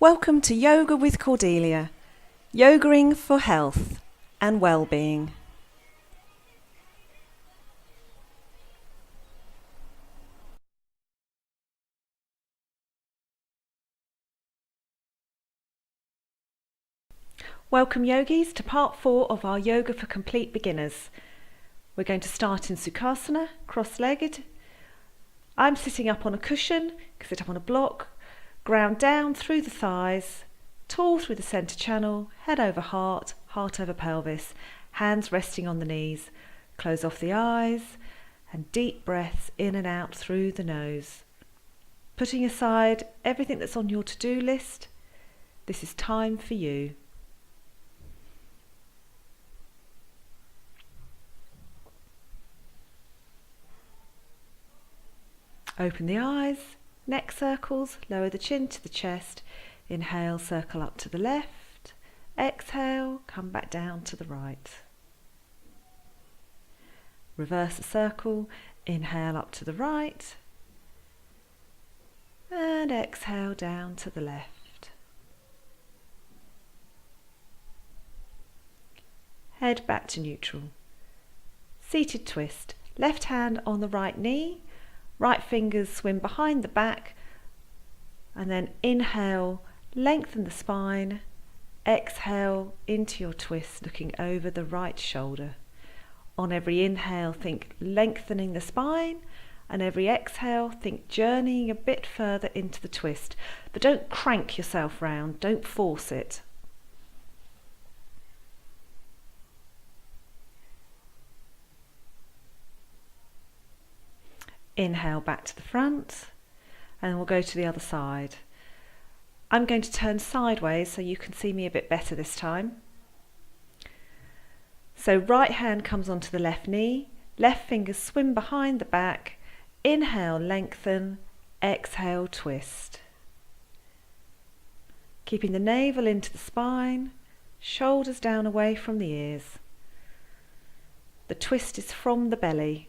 Welcome to Yoga with Cordelia, yogaing for health and well-being. Welcome yogis to part 4 of our Yoga for Complete Beginners. We're going to start in Sirsasana, cross-legged. I'm sitting up on a cushion, sit up on a block, ground down through the thighs, tall through the centre channel, head over heart, heart over pelvis, hands resting on the knees. Close off the eyes and deep breaths in and out through the nose. Putting aside everything that's on your to-do list, this is time for you. Open the eyes, neck circles, lower the chin to the chest. Inhale, circle up to the left. Exhale, come back down to the right. Reverse the circle, inhale up to the right. And exhale down to the left. Head back to neutral. Seated twist, left hand on the right knee. Right fingers swim behind the back, and then inhale, lengthen the spine, exhale into your twist, looking over the right shoulder. On every inhale, think lengthening the spine, and every exhale, think journeying a bit further into the twist. But don't crank yourself round, don't force it. Inhale back to the front, and we'll go to the other side. I'm going to turn sideways so you can see me a bit better this time. So right hand comes onto the left knee, left fingers swim behind the back, inhale, lengthen, exhale, twist. Keeping the navel into the spine, shoulders down away from the ears. The twist is from the belly.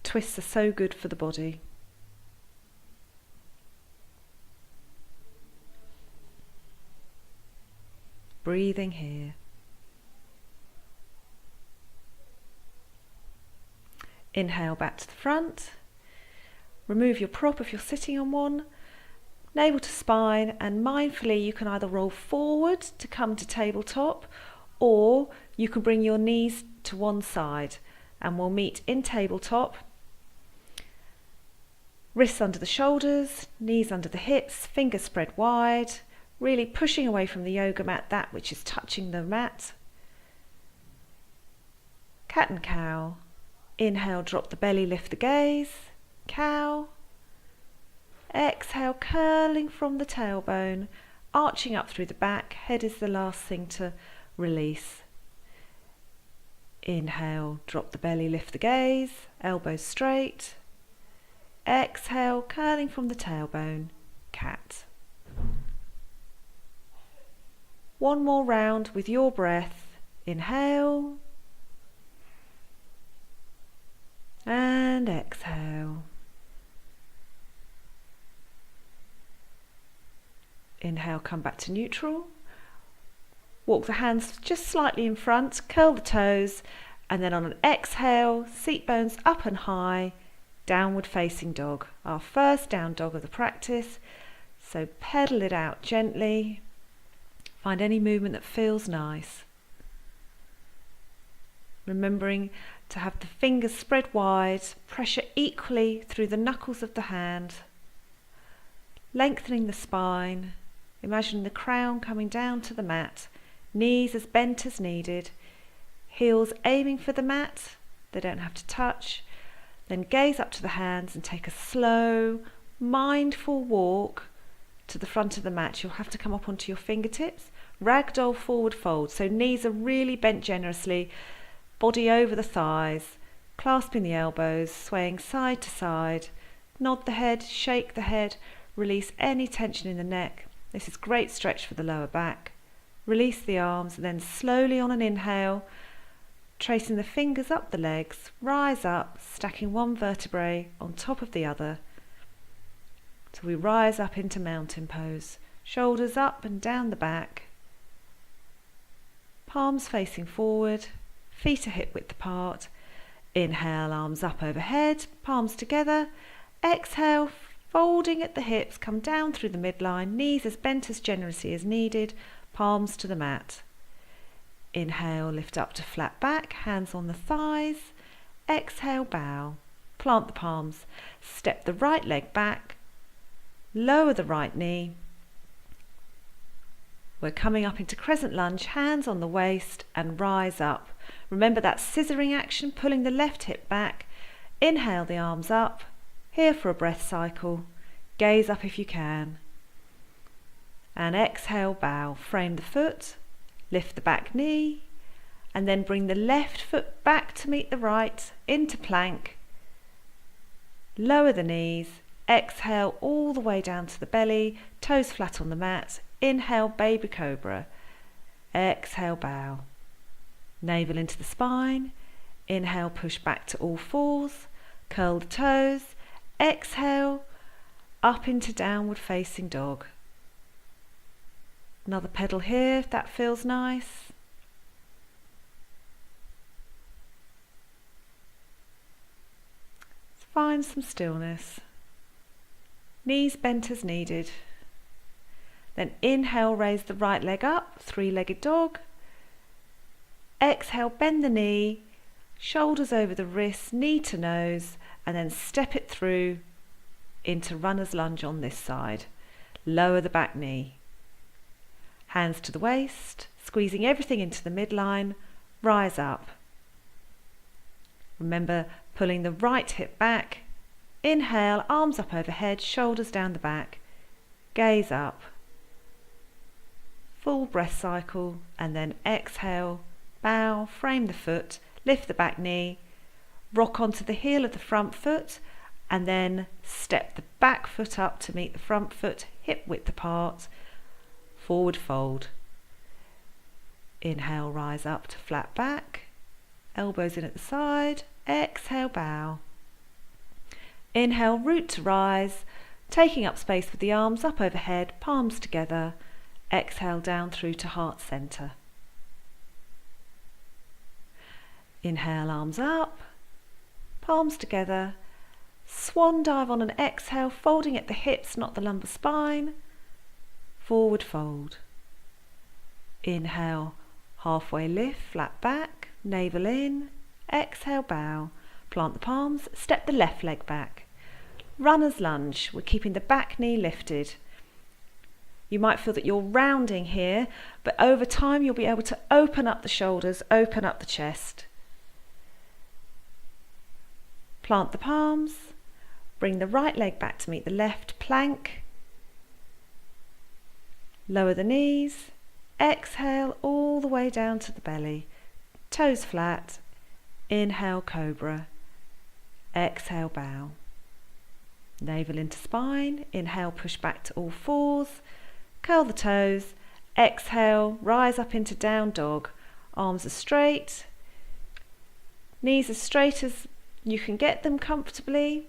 Twists are so good for the body. Breathing here. Inhale back to the front. Remove your prop if you're sitting on one. Navel to spine, and mindfully you can either roll forward to come to tabletop, or you can bring your knees to one side, and we'll meet in tabletop. Wrists under the shoulders, knees under the hips, fingers spread wide, really pushing away from the yoga mat that which is touching the mat. Cat and cow. Inhale, drop the belly, lift the gaze. Cow. Exhale, curling from the tailbone, arching up through the back. Head is the last thing to release. Inhale, drop the belly, lift the gaze, elbows straight. Exhale, curling from the tailbone, cat. One more round with your breath. Inhale. And exhale. Inhale, come back to neutral. Walk the hands just slightly in front, curl the toes, and then on an exhale, seat bones up and high, downward facing dog. Our first down dog of the practice. So pedal it out gently. Find any movement that feels nice. Remembering to have the fingers spread wide, pressure equally through the knuckles of the hand. Lengthening the spine. Imagine the crown coming down to the mat. Knees as bent as needed. Heels aiming for the mat. They don't have to touch. Then gaze up to the hands and take a slow, mindful walk to the front of the mat. You'll have to come up onto your fingertips. Ragdoll forward fold. So knees are really bent generously. Body over the thighs. Clasping the elbows, swaying side to side. Nod the head, shake the head. Release any tension in the neck. This is great stretch for the lower back. Release the arms, and then slowly on an inhale, tracing the fingers up the legs, rise up, stacking one vertebrae on top of the other. So we rise up into mountain pose. Shoulders up and down the back. Palms facing forward. Feet are hip width apart. Inhale, arms up overhead. Palms together. Exhale, folding at the hips. Come down through the midline. Knees as bent as generously as needed. Palms to the mat. Inhale, lift up to flat back. Hands on the thighs. Exhale, bow. Plant the palms. Step the right leg back. Lower the right knee. We're coming up into crescent lunge, hands on the waist and rise up. Remember that scissoring action, pulling the left hip back. Inhale the arms up. Here for a breath cycle. Gaze up if you can. And exhale, bow. Frame the foot. Lift the back knee. And then bring the left foot back to meet the right into plank. Lower the knees. Exhale all the way down to the belly, toes flat on the mat. Inhale, baby cobra. Exhale, bow. Navel into the spine. Inhale, push back to all fours. Curl the toes. Exhale, up into downward facing dog. Another pedal here if that feels nice. Find some stillness. Knees bent as needed. Then inhale, raise the right leg up, three-legged dog. Exhale, bend the knee, shoulders over the wrists, knee to nose, and then step it through into runner's lunge on this side. Lower the back knee. Hands to the waist, squeezing everything into the midline, rise up. Remember pulling the right hip back. Inhale, arms up overhead, shoulders down the back. Gaze up. Full breath cycle, and then exhale, bow, frame the foot, lift the back knee, rock onto the heel of the front foot, and then step the back foot up to meet the front foot, hip width apart, forward fold. Inhale, rise up to flat back, elbows in at the side, exhale, bow. Inhale, root to rise, taking up space with the arms up overhead, palms together. Exhale down through to heart center. Inhale, arms up, palms together. Swan dive on an exhale, folding at the hips, not the lumbar spine. Forward fold. Inhale, halfway lift, flat back, navel in. Exhale, bow. Plant the palms, step the left leg back. Runner's lunge, we're keeping the back knee lifted. You might feel that you're rounding here, but over time you'll be able to open up the shoulders, open up the chest. Plant the palms, bring the right leg back to meet the left, plank. Lower the knees, exhale all the way down to the belly, toes flat. Inhale, cobra. Exhale, bow. Navel into spine. Inhale, push back to all fours. Curl the toes. Exhale, rise up into down dog. Arms are straight. Knees as straight as you can get them comfortably.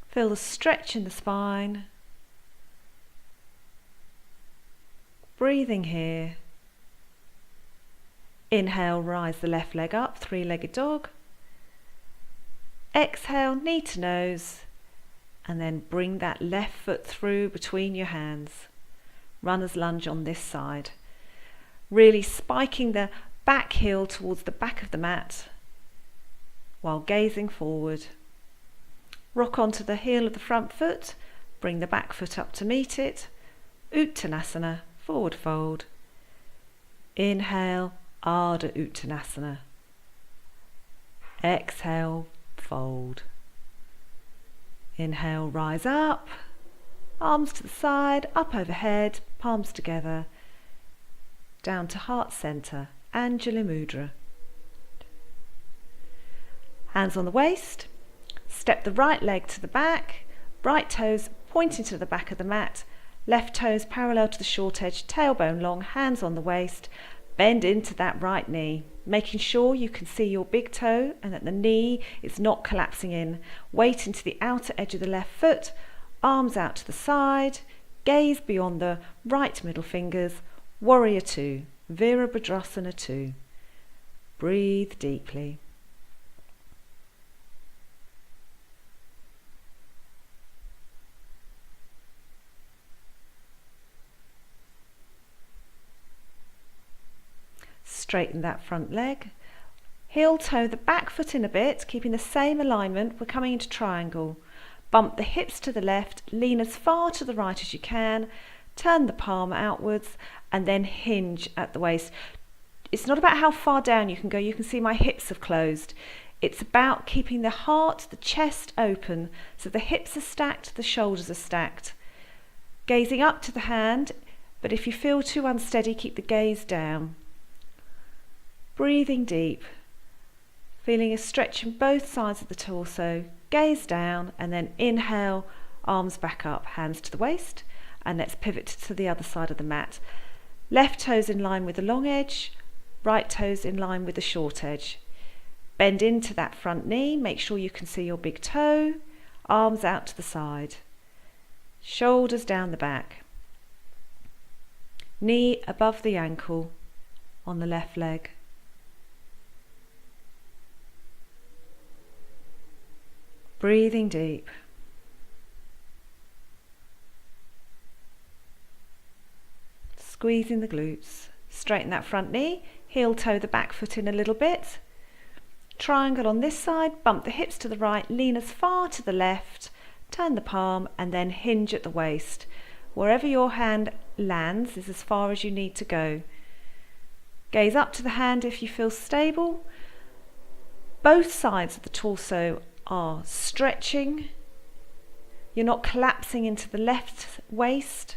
Feel the stretch in the spine. Breathing here. Inhale, rise the left leg up, three-legged dog. Exhale, knee to nose, and then bring that left foot through between your hands. Runner's lunge on this side. Really spiking the back heel towards the back of the mat while gazing forward. Rock onto the heel of the front foot, bring the back foot up to meet it. Uttanasana, forward fold. Inhale, Ardha Uttanasana. Exhale, fold. Inhale, rise up, arms to the side, up overhead, palms together, down to heart center, Anjali Mudra. Hands on the waist, step the right leg to the back, right toes pointing to the back of the mat, left toes parallel to the short edge, tailbone long, hands on the waist, bend into that right knee, making sure you can see your big toe and that the knee is not collapsing in. Weight into the outer edge of the left foot, arms out to the side, gaze beyond the right middle fingers, Warrior Two, Virabhadrasana 2. Breathe deeply. Straighten that front leg. Heel toe the back foot in a bit, keeping the same alignment. We're coming into triangle. Bump the hips to the left, lean as far to the right as you can, turn the palm outwards, and then hinge at the waist. It's not about how far down you can go. You can see my hips have closed. It's about keeping the heart, the chest open, so the hips are stacked, the shoulders are stacked. Gazing up to the hand, but if you feel too unsteady, keep the gaze down. Breathing deep, feeling a stretch in both sides of the torso, gaze down, and then inhale, arms back up, hands to the waist, and let's pivot to the other side of the mat. Left toes in line with the long edge, right toes in line with the short edge. Bend into that front knee, make sure you can see your big toe, arms out to the side, shoulders down the back, knee above the ankle on the left leg. Breathing deep. Squeezing the glutes. Straighten that front knee, heel toe the back foot in a little bit. Triangle on this side, bump the hips to the right, lean as far to the left, turn the palm, and then hinge at the waist. Wherever your hand lands is as far as you need to go. Gaze up to the hand if you feel stable. Both sides of the torso are stretching. You're not collapsing into the left waist.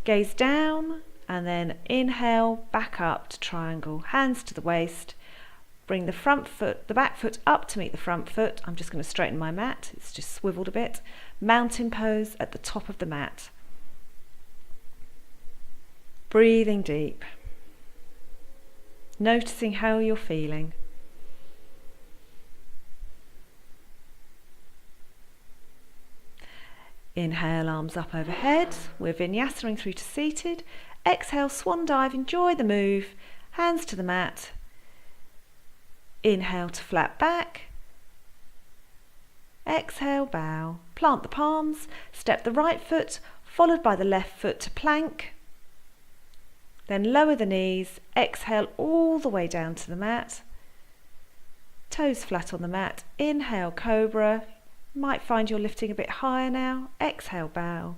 Gaze down and then inhale back up to triangle, hands to the waist. Bring the back foot up to meet the front foot. I'm just going to straighten my mat, it's just swiveled a bit. Mountain pose at the top of the mat. Breathing deep. Noticing how you're feeling. Inhale, arms up overhead. We're vinyasing through to seated. Exhale, swan dive. Enjoy the move. Hands to the mat. Inhale to flat back. Exhale, bow. Plant the palms. Step the right foot, followed by the left foot to plank. Then lower the knees. Exhale all the way down to the mat. Toes flat on the mat. Inhale, cobra. Might find you're lifting a bit higher now. Exhale, bow.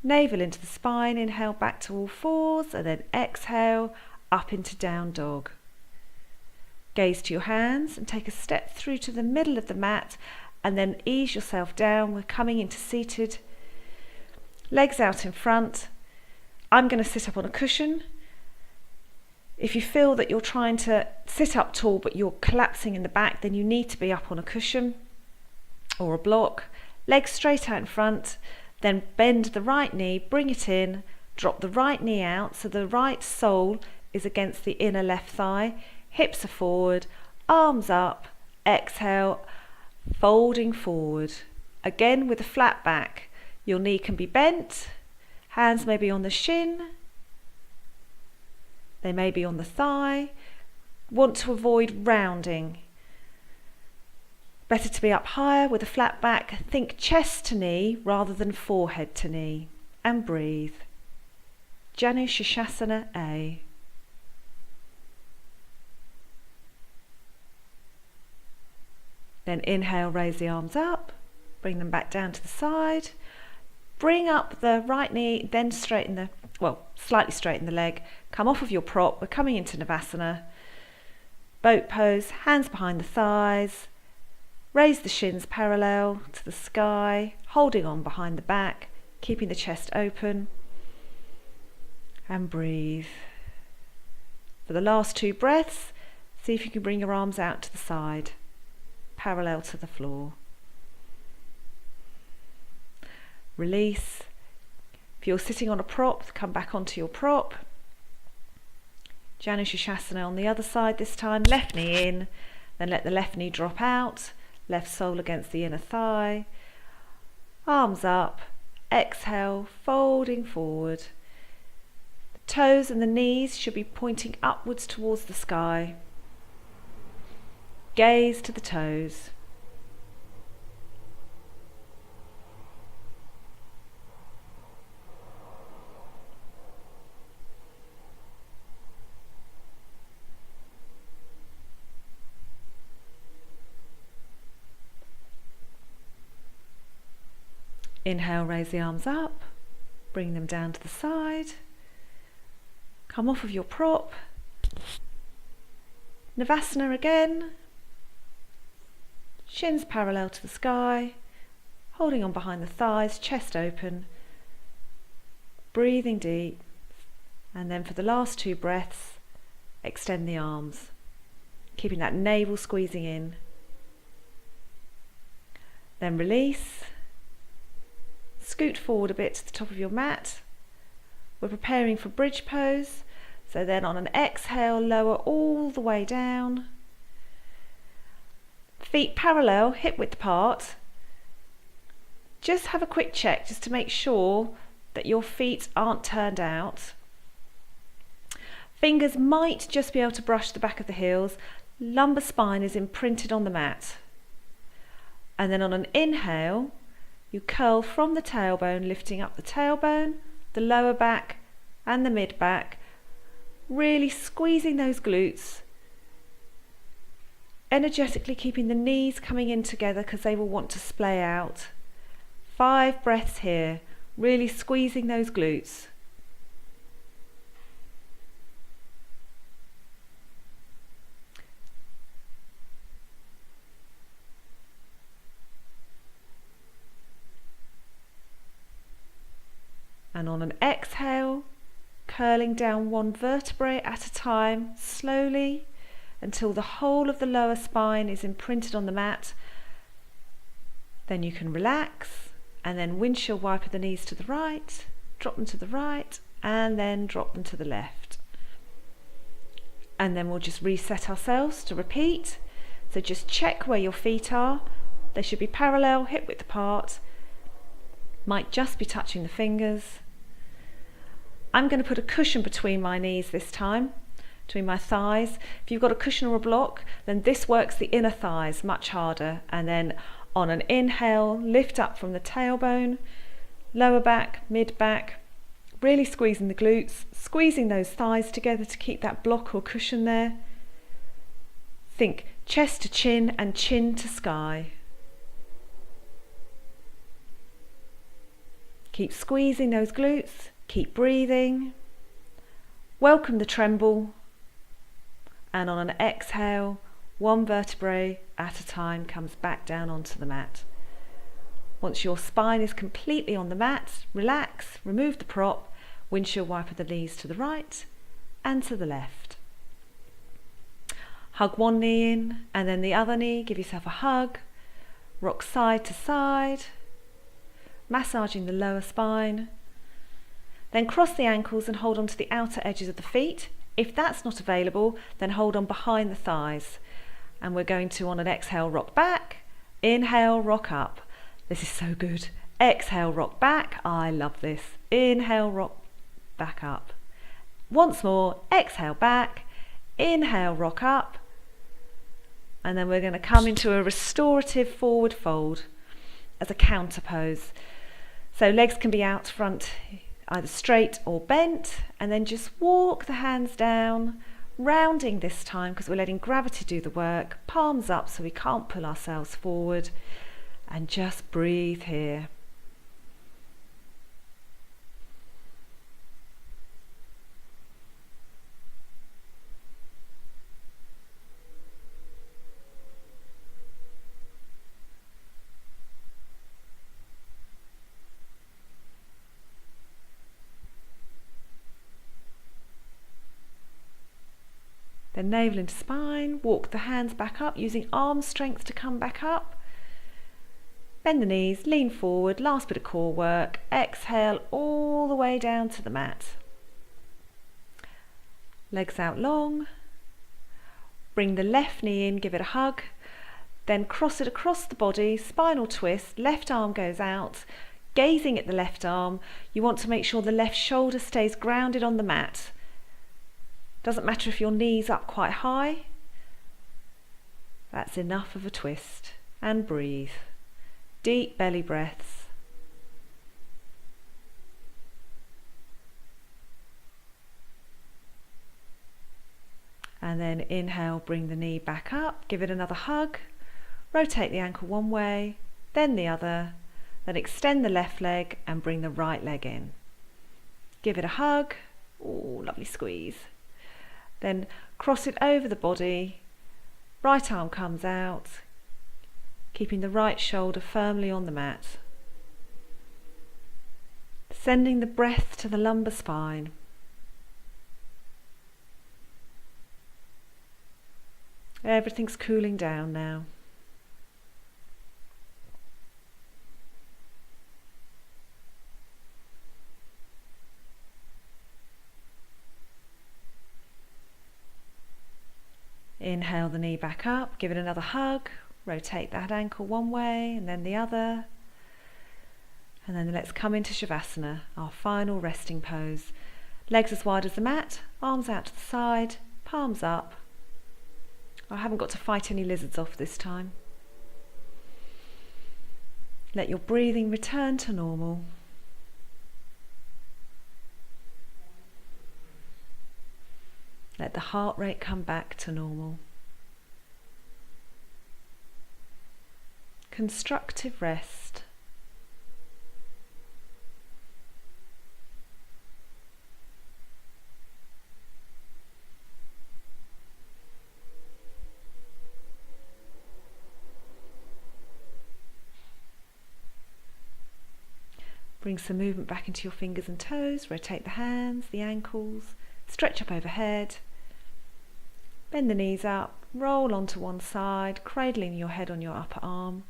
Navel into the spine. Inhale back to all fours, and then exhale up into down dog. Gaze to your hands and take a step through to the middle of the mat, and then ease yourself down. We're coming into seated. Legs out in front. I'm going to sit up on a cushion. If you feel that you're trying to sit up tall but you're collapsing in the back, then you need to be up on a cushion or a block. Legs straight out in front, then bend the right knee, bring it in, drop the right knee out so the right sole is against the inner left thigh, hips are forward, arms up, exhale, folding forward. Again with a flat back, your knee can be bent, hands may be on the shin, they may be on the thigh. Want to avoid rounding. Better to be up higher with a flat back. Think chest to knee rather than forehead to knee. And breathe. Janu Sirsasana A. Then inhale, raise the arms up. Bring them back down to the side. Bring up the right knee, then slightly straighten the leg. Come off of your prop. We're coming into Navasana. Boat pose, hands behind the thighs. Raise the shins parallel to the sky, holding on behind the back, keeping the chest open. And breathe. For the last 2 breaths, see if you can bring your arms out to the side, parallel to the floor. Release. If you're sitting on a prop, come back onto your prop. Janu Sirsasana on the other side this time. Left knee in, then let the left knee drop out. Left sole against the inner thigh. Arms up. Exhale, folding forward. The toes and the knees should be pointing upwards towards the sky. Gaze to the toes. Inhale, raise the arms up, bring them down to the side. Come off of your prop. Navasana again. Shins parallel to the sky, holding on behind the thighs, chest open. Breathing deep. And then for the last 2 breaths, extend the arms, keeping that navel squeezing in. Then release. Scoot forward a bit to the top of your mat. We're preparing for bridge pose. So then on an exhale, lower all the way down. Feet parallel, hip width apart. Just have a quick check just to make sure that your feet aren't turned out. Fingers might just be able to brush the back of the heels. Lumbar spine is imprinted on the mat. And then on an inhale, you curl from the tailbone, lifting up the tailbone, the lower back and the mid back, really squeezing those glutes, energetically keeping the knees coming in together because they will want to splay out. 5 breaths here, really squeezing those glutes. And on an exhale, curling down 1 vertebrae at a time, slowly, until the whole of the lower spine is imprinted on the mat. Then you can relax, and then windshield wiper the knees to the right, drop them to the right, and then drop them to the left. And then we'll just reset ourselves to repeat. So just check where your feet are. They should be parallel, hip width apart. Might just be touching the fingers. I'm going to put a cushion between my knees this time, between my thighs. If you've got a cushion or a block, then this works the inner thighs much harder. And then on an inhale, lift up from the tailbone, lower back, mid back, really squeezing the glutes, squeezing those thighs together to keep that block or cushion there. Think chest to chin and chin to sky. Keep squeezing those glutes, keep breathing. Welcome the tremble. And on an exhale, 1 vertebrae at a time comes back down onto the mat. Once your spine is completely on the mat, relax, remove the prop, windshield wiper the knees to the right and to the left. Hug one knee in and then the other knee, give yourself a hug, rock side to side, massaging the lower spine. Then cross the ankles and hold on to the outer edges of the feet. If that's not available, then hold on behind the thighs. And we're going to, on an exhale, rock back. Inhale, rock up. This is so good. Exhale, rock back. I love this. Inhale, rock back up. Once more, exhale back. Inhale, rock up. And then we're going to come into a restorative forward fold as a counter pose. So legs can be out front, either straight or bent, and then just walk the hands down, rounding this time because we're letting gravity do the work, palms up so we can't pull ourselves forward, and just breathe here. Then navel into spine, walk the hands back up using arm strength to come back up. Bend the knees, lean forward, last bit of core work. Exhale all the way down to the mat. Legs out long. Bring the left knee in, give it a hug. Then cross it across the body, spinal twist, left arm goes out. Gazing at the left arm, you want to make sure the left shoulder stays grounded on the mat. Doesn't matter if your knee's up quite high. That's enough of a twist. And breathe. Deep belly breaths. And then inhale, bring the knee back up, give it another hug. Rotate the ankle one way, then the other. Then extend the left leg and bring the right leg in. Give it a hug. Oh, lovely squeeze. Then cross it over the body. Right arm comes out, keeping the right shoulder firmly on the mat. Sending the breath to the lumbar spine. Everything's cooling down now. Inhale the knee back up, give it another hug, rotate that ankle one way and then the other. And then let's come into Shavasana, our final resting pose. Legs as wide as the mat, arms out to the side, palms up. I haven't got to fight any lizards off this time. Let your breathing return to normal. Let the heart rate come back to normal. Constructive rest. Bring some movement back into your fingers and toes. Rotate the hands, the ankles. Stretch up overhead. Bend the knees up, roll onto one side, cradling your head on your upper arm.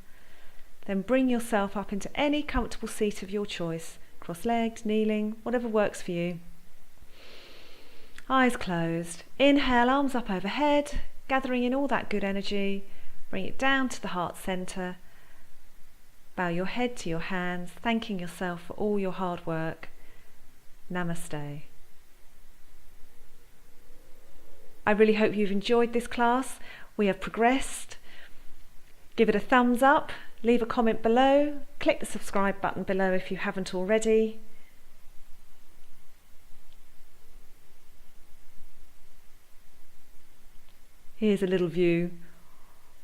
Then bring yourself up into any comfortable seat of your choice, cross-legged, kneeling, whatever works for you. Eyes closed. Inhale, arms up overhead, gathering in all that good energy. Bring it down to the heart centre. Bow your head to your hands, thanking yourself for all your hard work. Namaste. I really hope you've enjoyed this class. We have progressed. Give it a thumbs up, leave a comment below, click the subscribe button below if you haven't already. Here's a little view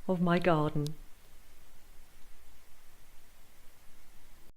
of my garden.